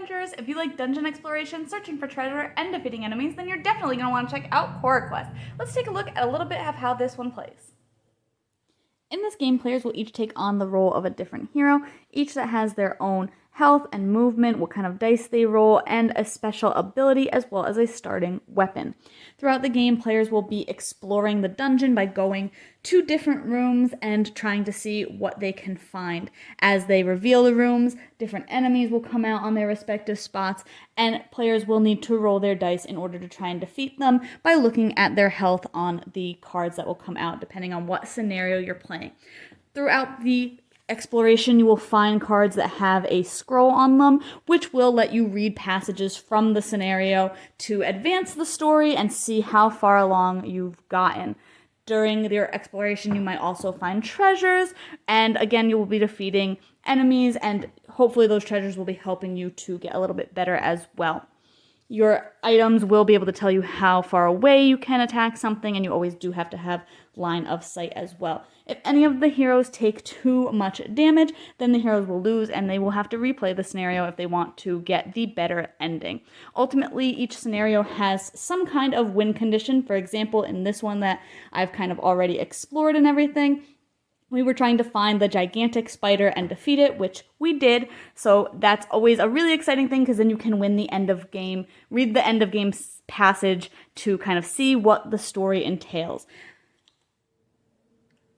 treasures. If you like dungeon exploration, searching for treasure, and defeating enemies, then you're definitely going to want to check out CoraQuest. Let's take a look at a little bit of how this one plays. In this game, players will each take on the role of a different hero, each that has their own health and movement, what kind of dice they roll, and a special ability as well as a starting weapon. Throughout the game, players will be exploring the dungeon by going to different rooms and trying to see what they can find. As they reveal the rooms, different enemies will come out on their respective spots, and players will need to roll their dice in order to try and defeat them by looking at their health on the cards that will come out, depending on what scenario you're playing. Throughout the exploration, you will find cards that have a scroll on them, which will let you read passages from the scenario to advance the story and see how far along you've gotten. During your exploration, you might also find treasures, and again, you will be defeating enemies, and hopefully those treasures will be helping you to get a little bit better as well. Your items will be able to tell you how far away you can attack something, and you always do have to have line of sight as well. If any of the heroes take too much damage, then the heroes will lose, and they will have to replay the scenario if they want to get the better ending. Ultimately, each scenario has some kind of win condition. For example, in this one that I've kind of already explored and everything, we were trying to find the gigantic spider and defeat it, which we did. So that's always a really exciting thing, because then you can win the end of game, read the end of game passage to kind of see what the story entails.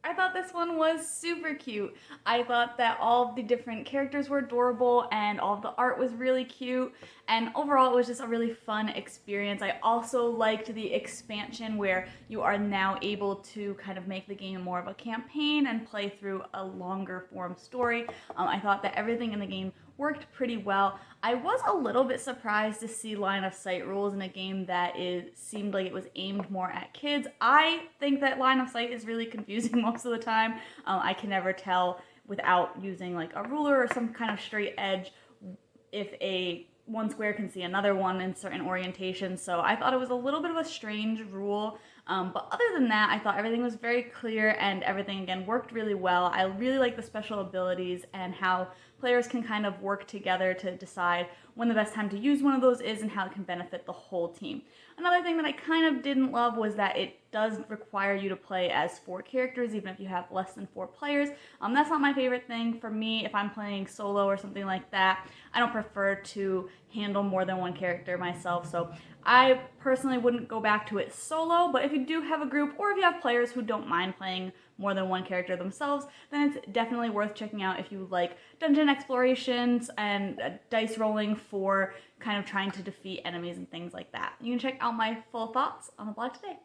I thought this one was super cute. I thought that all of the different characters were adorable and all of the art was really cute, and overall it was just a really fun experience. I also liked the expansion where you are now able to kind of make the game more of a campaign and play through a longer form story. I thought that everything in the game worked pretty well. I was a little bit surprised to see line of sight rules in a game that seemed like it was aimed more at kids. I think that line of sight is really confusing most of the time. I can never tell without using like a ruler or some kind of straight edge if one square can see another one in certain orientations. So I thought it was a little bit of a strange rule. But other than that, I thought everything was very clear and everything, again, worked really well. I really like the special abilities and how players can kind of work together to decide when the best time to use one of those is and how it can benefit the whole team. Another thing that I kind of didn't love was that it does require you to play as 4 characters, even if you have less than 4 players. That's not my favorite thing. For me, if I'm playing solo or something like that, I don't prefer to handle more than one character myself, so I personally wouldn't go back to it solo. But if you do have a group, or if you have players who don't mind playing more than one character themselves, then it's definitely worth checking out if you like dungeon explorations and dice rolling for kind of trying to defeat enemies and things like that. You can check out my full thoughts on the blog today.